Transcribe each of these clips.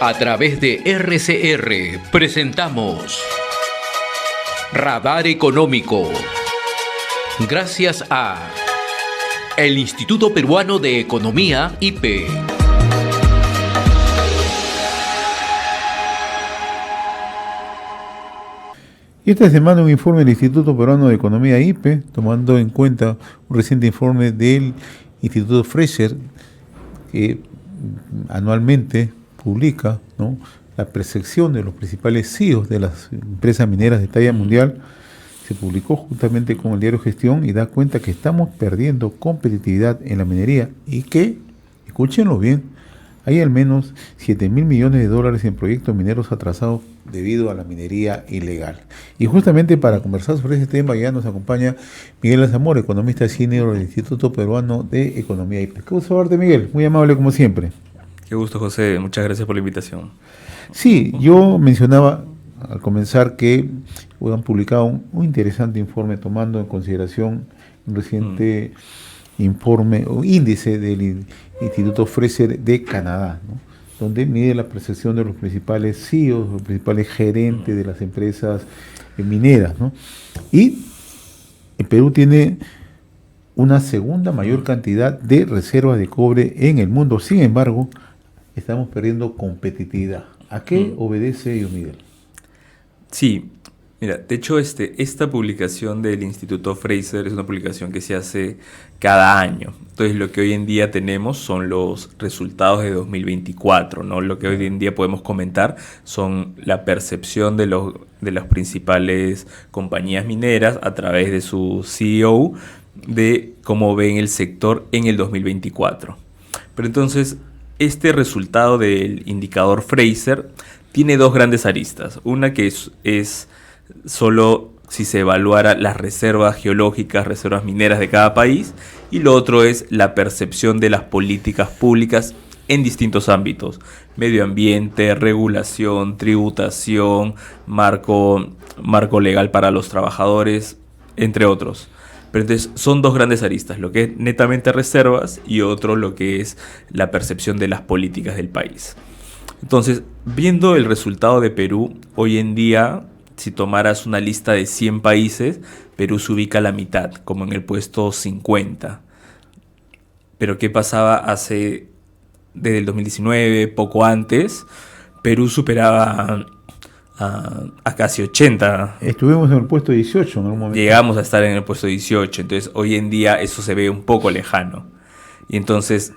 A través de RCR presentamos Radar Económico. Gracias a el Instituto Peruano de Economía, IPE. Y esta semana un informe del Instituto Peruano de Economía, IPE, tomando en cuenta un reciente informe del Instituto Fraser, que anualmente publica, ¿no?, la percepción de los principales CEOs de las empresas mineras de talla mundial. Se publicó justamente con el diario Gestión y da cuenta que estamos perdiendo competitividad en la minería y que, escúchenlo bien, hay al menos 7.000 millones de dólares en proyectos mineros atrasados debido a la minería ilegal. Y justamente para conversar sobre este tema ya nos acompaña Miguel Zamora, economista senior del Instituto Peruano de Economía. Qué gusto verte, Miguel, muy amable como siempre. Qué gusto, José, muchas gracias por la invitación. Sí, yo mencionaba al comenzar que han publicado un interesante informe tomando en consideración un reciente informe o índice del Instituto Fraser de Canadá, ¿no?, donde mide la percepción de los principales CEOs, los principales gerentes de las empresas mineras, ¿no? Y el Perú tiene una segunda mayor cantidad de reservas de cobre en el mundo. Sin embargo, estamos perdiendo competitividad. ¿A qué obedece ello, Miguel? Sí, mira, de hecho esta publicación del Instituto Fraser es una publicación que se hace cada año. Entonces lo que hoy en día tenemos son los resultados de 2024, ¿no? Lo que hoy en día podemos comentar son la percepción de las principales compañías mineras a través de su CEO de cómo ven el sector en el 2024. Pero entonces este resultado del indicador Fraser tiene dos grandes aristas. Una que es solo si se evaluara las reservas geológicas, reservas mineras de cada país, y lo otro es la percepción de las políticas públicas en distintos ámbitos: medio ambiente, regulación, tributación, marco legal para los trabajadores, entre otros. Pero entonces son dos grandes aristas, lo que es netamente reservas y otro lo que es la percepción de las políticas del país. Entonces, viendo el resultado de Perú, hoy en día, si tomaras una lista de 100 países, Perú se ubica a la mitad, como en el puesto 50. Pero ¿qué pasaba desde el 2019, poco antes? Perú superaba a casi 80. Estuvimos en el puesto 18 en algún momento. Llegamos a estar en el puesto 18, entonces hoy en día eso se ve un poco lejano. Y entonces,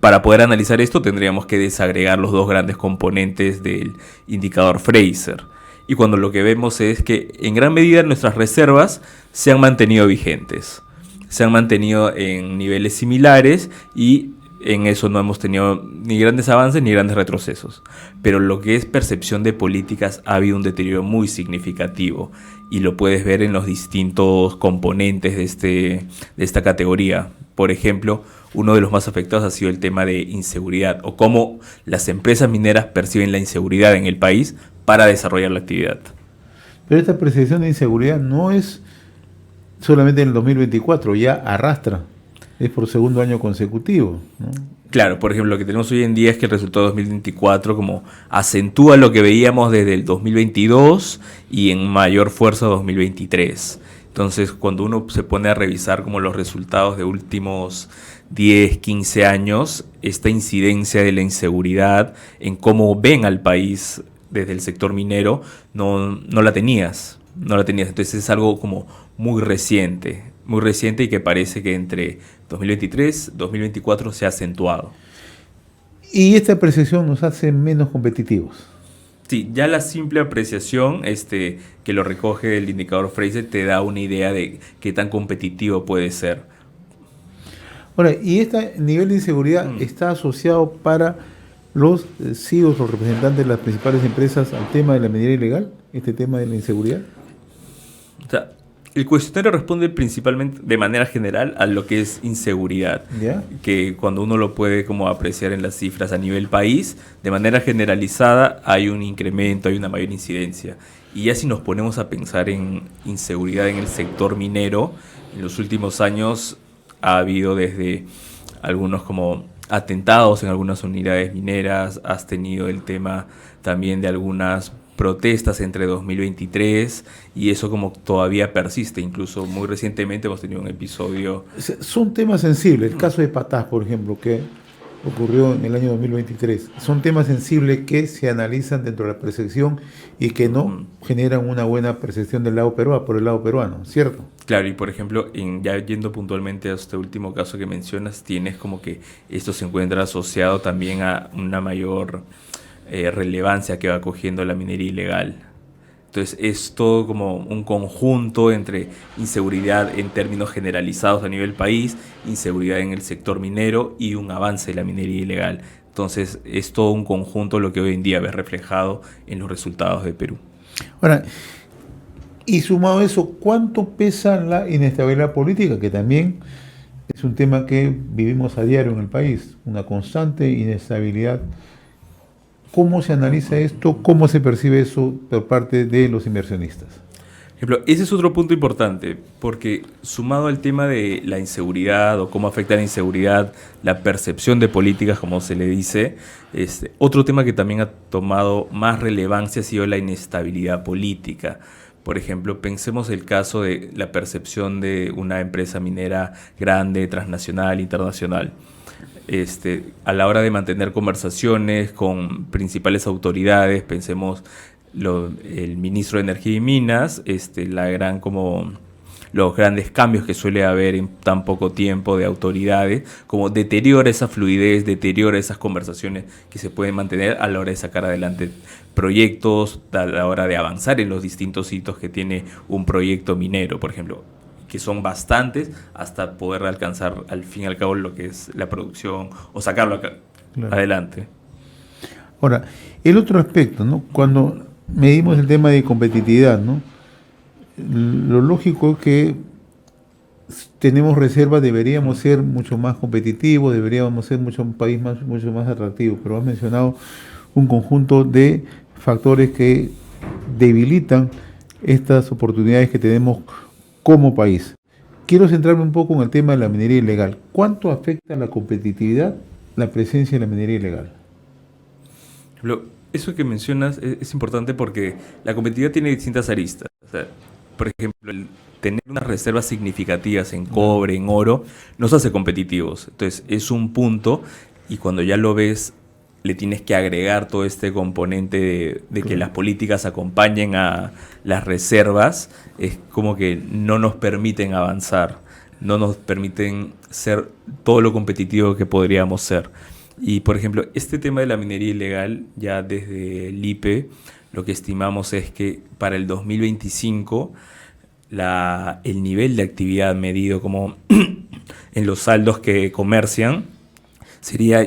para poder analizar esto, tendríamos que desagregar los dos grandes componentes del indicador Fraser. Y cuando lo que vemos es que en gran medida nuestras reservas se han mantenido vigentes. Se han mantenido en niveles similares y en eso no hemos tenido ni grandes avances ni grandes retrocesos. Pero lo que es percepción de políticas ha habido un deterioro muy significativo. Y lo puedes ver en los distintos componentes de esta categoría. Por ejemplo, uno de los más afectados ha sido el tema de inseguridad, o cómo las empresas mineras perciben la inseguridad en el país para desarrollar la actividad. Pero esta percepción de inseguridad no es solamente en el 2024, ya arrastra, es por segundo año consecutivo, ¿no? Claro, por ejemplo, lo que tenemos hoy en día es que el resultado de 2024 como acentúa lo que veíamos desde el 2022 y en mayor fuerza 2023. Entonces, cuando uno se pone a revisar como los resultados de últimos 10, 15 años, esta incidencia de la inseguridad en cómo ven al país desde el sector minero, no la tenías. Entonces es algo como muy reciente y que parece que entre 2023 y 2024 se ha acentuado. Y esta percepción nos hace menos competitivos. Sí, ya la simple apreciación que lo recoge el indicador Fraser te da una idea de qué tan competitivo puede ser. Ahora, ¿y este nivel de inseguridad está asociado para los CEOs, los representantes de las principales empresas, al tema de la minería ilegal, este tema de la inseguridad? O sea, el cuestionario responde principalmente de manera general a lo que es inseguridad, ¿ya? Que cuando uno lo puede como apreciar en las cifras a nivel país, de manera generalizada hay un incremento, hay una mayor incidencia. Y ya si nos ponemos a pensar en inseguridad en el sector minero, en los últimos años ha habido desde algunos como atentados en algunas unidades mineras, has tenido el tema también de algunas protestas entre 2023 y eso como todavía persiste. Incluso muy recientemente hemos tenido un episodio. Son temas sensibles. El caso de Patás, por ejemplo, que ocurrió en el año 2023. Son temas sensibles que se analizan dentro de la percepción y que no generan una buena percepción del lado peruano, por el lado peruano, ¿cierto? Claro, y por ejemplo, ya yendo puntualmente a este último caso que mencionas, tienes como que esto se encuentra asociado también a una mayor relevancia que va cogiendo la minería ilegal. Entonces es todo como un conjunto entre inseguridad en términos generalizados a nivel país, inseguridad en el sector minero y un avance de la minería ilegal. Entonces es todo un conjunto lo que hoy en día ves reflejado en los resultados de Perú. Ahora, y sumado a eso, ¿cuánto pesa la inestabilidad política? Que también es un tema que vivimos a diario en el país, una constante inestabilidad. ¿Cómo se analiza esto? ¿Cómo se percibe eso por parte de los inversionistas? Por ejemplo, ese es otro punto importante, porque sumado al tema de la inseguridad o cómo afecta la inseguridad, la percepción de políticas, como se le dice, otro tema que también ha tomado más relevancia ha sido la inestabilidad política. Por ejemplo, pensemos el caso de la percepción de una empresa minera grande, transnacional, internacional. A la hora de mantener conversaciones con principales autoridades, pensemos el ministro de Energía y Minas, los grandes cambios que suele haber en tan poco tiempo de autoridades, como deteriora esa fluidez, deteriora esas conversaciones que se pueden mantener a la hora de sacar adelante proyectos, a la hora de avanzar en los distintos hitos que tiene un proyecto minero, por ejemplo, que son bastantes hasta poder alcanzar al fin y al cabo lo que es la producción o sacarlo adelante. Ahora, el otro aspecto, ¿no? Cuando medimos el tema de competitividad, ¿no? Lo lógico es que tenemos reservas, deberíamos ser mucho más competitivos, deberíamos ser un país mucho más atractivo, pero has mencionado un conjunto de factores que debilitan estas oportunidades que tenemos como país. Quiero centrarme un poco en el tema de la minería ilegal. ¿Cuánto afecta a la competitividad la presencia de la minería ilegal? Eso que mencionas es importante porque la competitividad tiene distintas aristas. O sea, por ejemplo, el tener unas reservas significativas en cobre, en oro, nos hace competitivos. Entonces, es un punto y cuando ya lo ves, le tienes que agregar todo este componente de que las políticas acompañen a las reservas, es como que no nos permiten avanzar, no nos permiten ser todo lo competitivo que podríamos ser. Y, por ejemplo, este tema de la minería ilegal, ya desde el IPE, lo que estimamos es que para el 2025 el nivel de actividad medido como en los saldos que comercian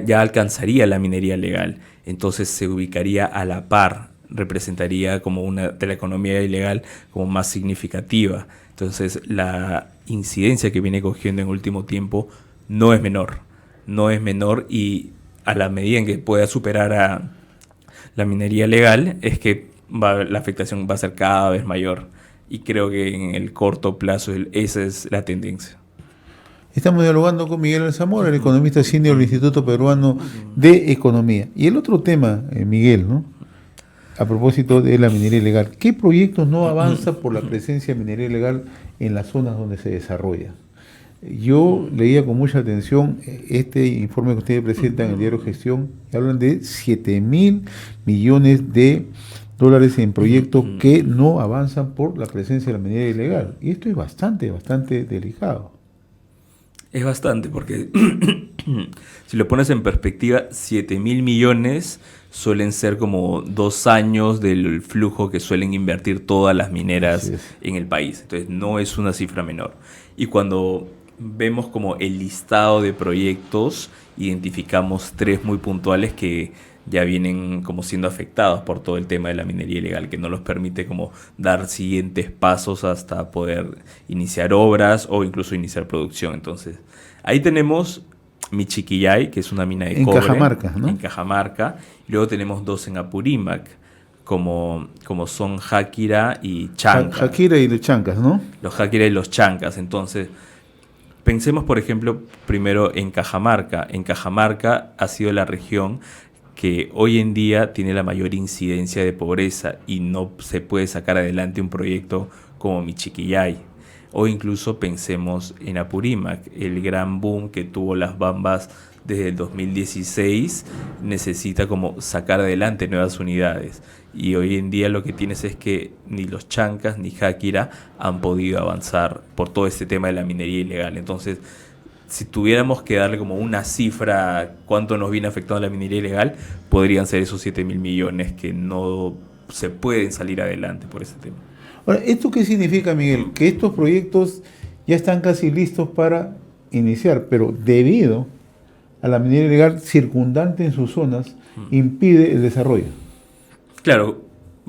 ya alcanzaría la minería legal. Entonces se ubicaría a la par, representaría como una de la economía ilegal como más significativa. Entonces la incidencia que viene cogiendo en último tiempo no es menor y a la medida en que pueda superar a la minería legal es que la afectación va a ser cada vez mayor y creo que en el corto plazo esa es la tendencia. Estamos dialogando con Miguel Alzamora, el economista senior del Instituto Peruano de Economía. Y el otro tema, Miguel, ¿no? A propósito de la minería ilegal, ¿qué proyectos no avanza por la presencia de minería ilegal en las zonas donde se desarrolla? Yo leía con mucha atención este informe que ustedes presentan en el diario Gestión, y hablan de 7.000 millones de dólares en proyectos que no avanzan por la presencia de la minería ilegal. Y esto es bastante delicado. Es bastante, porque si lo pones en perspectiva, 7.000 millones suelen ser como 2 años del flujo que suelen invertir todas las mineras en el país. Entonces no es una cifra menor. Y cuando vemos como el listado de proyectos, identificamos 3 muy puntuales que ya vienen como siendo afectados por todo el tema de la minería ilegal, que no los permite como dar siguientes pasos hasta poder iniciar obras o incluso iniciar producción. Entonces, ahí tenemos Michiquillay, que es una mina de cobre. En Cajamarca, ¿no? En Cajamarca. Y luego tenemos 2 en Apurímac, como son Jáquira y Chanca. Jáquira y los Chancas, ¿no? Los Jáquira y los Chancas. Entonces, Pensemos, por ejemplo, primero en Cajamarca. En Cajamarca ha sido la región que hoy en día tiene la mayor incidencia de pobreza y no se puede sacar adelante un proyecto como Michiquillay. O incluso pensemos en Apurímac, el gran boom que tuvo las bambas desde el 2016, necesita como sacar adelante nuevas unidades. Y hoy en día lo que tienes es que ni los Chancas ni Jáquira han podido avanzar por todo este tema de la minería ilegal. Entonces, si tuviéramos que darle como una cifra cuánto nos viene afectando la minería ilegal, podrían ser esos 7.000 millones que no se pueden salir adelante por ese tema. Ahora, ¿esto qué significa, Miguel? Que estos proyectos ya están casi listos para iniciar, pero debido a la minería ilegal circundante en sus zonas, impide el desarrollo. Claro,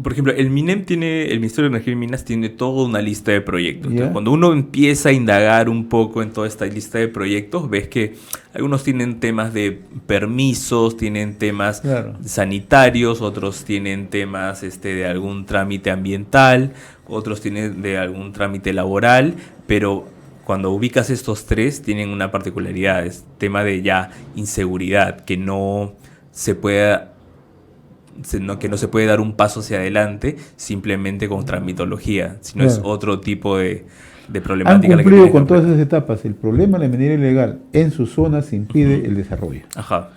por ejemplo, el Ministerio de Energía y Minas tiene toda una lista de proyectos. Entonces, cuando uno empieza a indagar un poco en toda esta lista de proyectos, ves que algunos tienen temas de permisos, tienen temas sanitarios, otros tienen temas de algún trámite ambiental, otros tienen de algún trámite laboral, pero cuando ubicas estos tres tienen una particularidad, es tema de ya inseguridad, que no se puede dar un paso hacia adelante simplemente con tramitología, sino es otro tipo de problemática. Han cumplido con todas esas etapas. El problema de la minería ilegal en sus zonas impide el desarrollo. Ajá.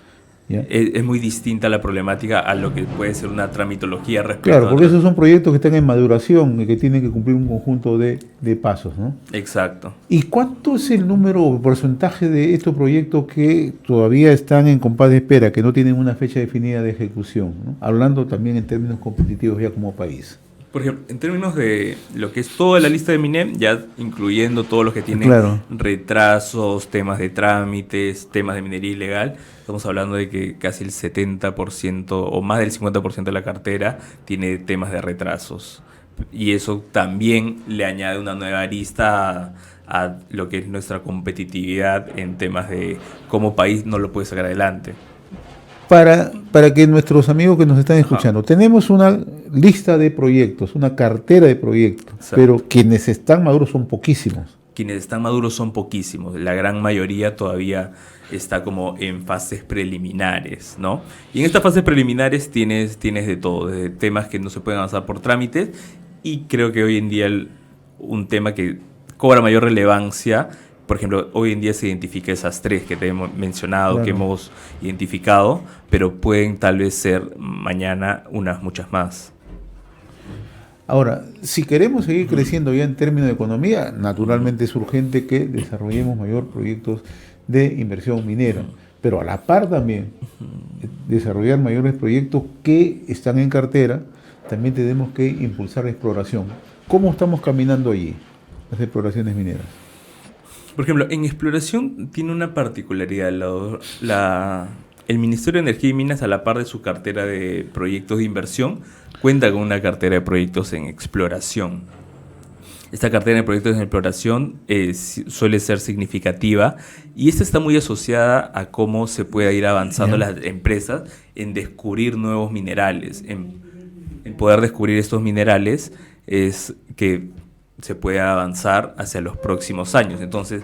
Es muy distinta la problemática a lo que puede ser una tramitología respecto. Claro, porque esos son proyectos que están en maduración y que tienen que cumplir un conjunto de pasos, ¿no? Exacto. ¿Y cuánto es el número o porcentaje de estos proyectos que todavía están en compás de espera, que no tienen una fecha definida de ejecución, ¿no? Hablando también en términos competitivos ya como país? Por ejemplo, en términos de lo que es toda la lista de MINEM, ya incluyendo todos los que tienen retrasos, temas de trámites, temas de minería ilegal, estamos hablando de que casi el 70% o más del 50% de la cartera tiene temas de retrasos. Y eso también le añade una nueva arista a lo que es nuestra competitividad en temas de cómo país no lo puede sacar adelante. Para que nuestros amigos que nos están escuchando, tenemos una lista de proyectos, una cartera de proyectos, pero quienes están maduros son poquísimos. Quienes están maduros son poquísimos, la gran mayoría todavía está como en fases preliminares, ¿no? Y en estas fases preliminares tienes de todo, desde temas que no se pueden avanzar por trámites, y creo que hoy en día un tema que cobra mayor relevancia. Por ejemplo, hoy en día se identifica esas tres que te hemos mencionado, que hemos identificado, pero pueden tal vez ser mañana muchas más. Ahora, si queremos seguir creciendo ya en términos de economía, naturalmente es urgente que desarrollemos mayor proyectos de inversión minera, pero a la par también desarrollar mayores proyectos que están en cartera, también tenemos que impulsar la exploración. ¿Cómo estamos caminando allí, las exploraciones mineras? Por ejemplo, en exploración tiene una particularidad. El Ministerio de Energía y Minas, a la par de su cartera de proyectos de inversión, cuenta con una cartera de proyectos en exploración. Esta cartera de proyectos en exploración suele ser significativa y esta está muy asociada a cómo se pueda ir avanzando las empresas en descubrir nuevos minerales. En poder descubrir estos minerales es que se puede avanzar hacia los próximos años. Entonces,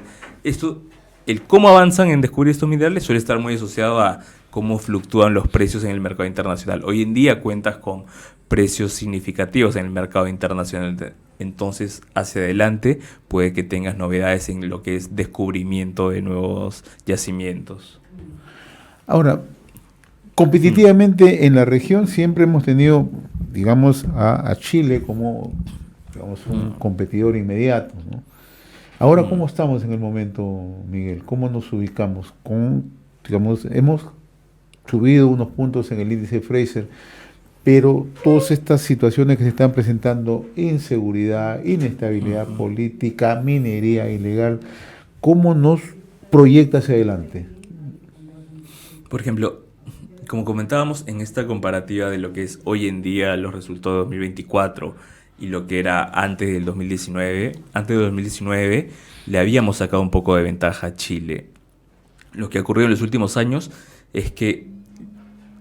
el cómo avanzan en descubrir estos minerales suele estar muy asociado a cómo fluctúan los precios en el mercado internacional. Hoy en día cuentas con precios significativos en el mercado internacional. Entonces, hacia adelante puede que tengas novedades en lo que es descubrimiento de nuevos yacimientos. Ahora, competitivamente en la región siempre hemos tenido, digamos, a Chile como un competidor inmediato, ¿no? Ahora, ¿cómo estamos en el momento, Miguel? ¿Cómo nos ubicamos? Hemos subido unos puntos en el índice Fraser, pero todas estas situaciones que se están presentando, inseguridad, inestabilidad política, minería ilegal, ¿cómo nos proyecta hacia adelante? Por ejemplo, como comentábamos en esta comparativa de lo que es hoy en día los resultados de 2024 y lo que era antes del 2019, le habíamos sacado un poco de ventaja a Chile. Lo que ha ocurrido en los últimos años es que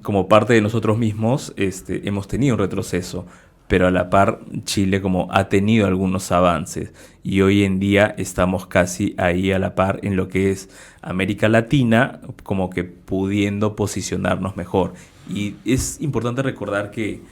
como parte de nosotros mismos hemos tenido un retroceso, pero a la par Chile como ha tenido algunos avances y hoy en día estamos casi ahí a la par en lo que es América Latina, como que pudiendo posicionarnos mejor. Y es importante recordar que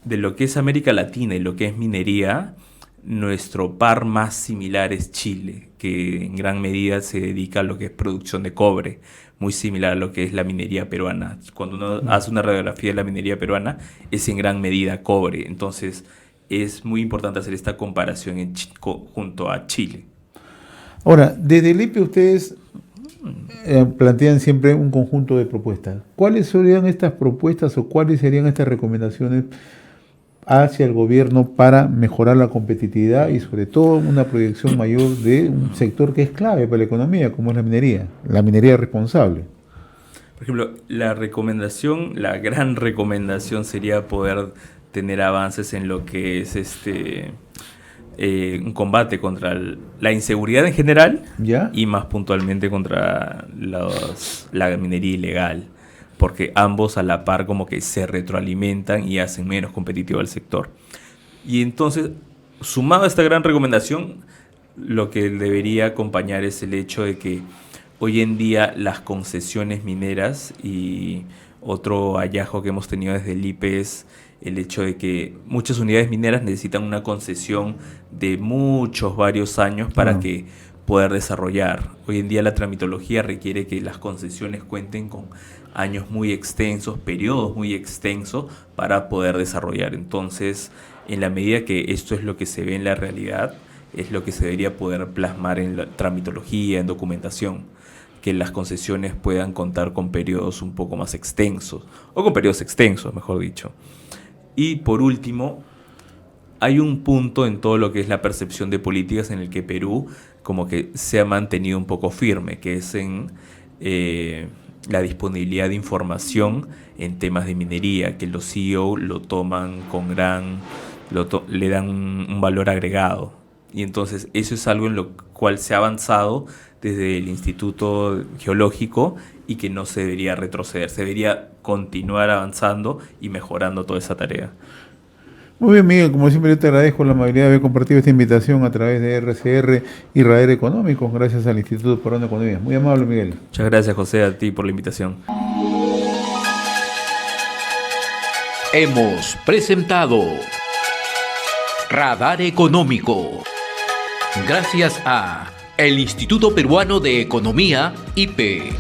de lo que es América Latina y lo que es minería, nuestro par más similar es Chile, que en gran medida se dedica a lo que es producción de cobre, muy similar a lo que es la minería peruana. Cuando uno hace una radiografía de la minería peruana, es en gran medida cobre. Entonces, es muy importante hacer esta comparación junto a Chile. Ahora, desde el IPE ustedes plantean siempre un conjunto de propuestas. ¿Cuáles serían estas propuestas o cuáles serían estas recomendaciones hacia el gobierno para mejorar la competitividad y sobre todo una proyección mayor de un sector que es clave para la economía, como es la minería responsable? Por ejemplo, la gran recomendación sería poder tener avances en lo que es un combate contra la inseguridad en general, ¿ya? Y más puntualmente contra la minería ilegal, porque ambos a la par como que se retroalimentan y hacen menos competitivo al sector. Y entonces, sumado a esta gran recomendación, lo que debería acompañar es el hecho de que hoy en día las concesiones mineras, y otro hallazgo que hemos tenido desde el IPE es el hecho de que muchas unidades mineras necesitan una concesión de varios años para que poder desarrollar. Hoy en día la tramitología requiere que las concesiones cuenten con años muy extensos, periodos muy extensos para poder desarrollar. Entonces, en la medida que esto es lo que se ve en la realidad, es lo que se debería poder plasmar en la tramitología, en documentación, que las concesiones puedan contar con periodos un poco más extensos, o con periodos extensos, mejor dicho. Y por último, hay un punto en todo lo que es la percepción de políticas en el que Perú como que se ha mantenido un poco firme, que es en la disponibilidad de información en temas de minería, que los CEO lo toman le dan un valor agregado. Y entonces eso es algo en lo cual se ha avanzado desde el Instituto Geológico y que no se debería retroceder, se debería continuar avanzando y mejorando toda esa tarea. Muy bien, Miguel, como siempre yo te agradezco la amabilidad de haber compartido esta invitación a través de RCR y Radar Económicos, gracias al Instituto Peruano de Economía. Muy amable, Miguel. Muchas gracias, José, a ti por la invitación. Hemos presentado Radar Económico. Gracias a el Instituto Peruano de Economía, IPE.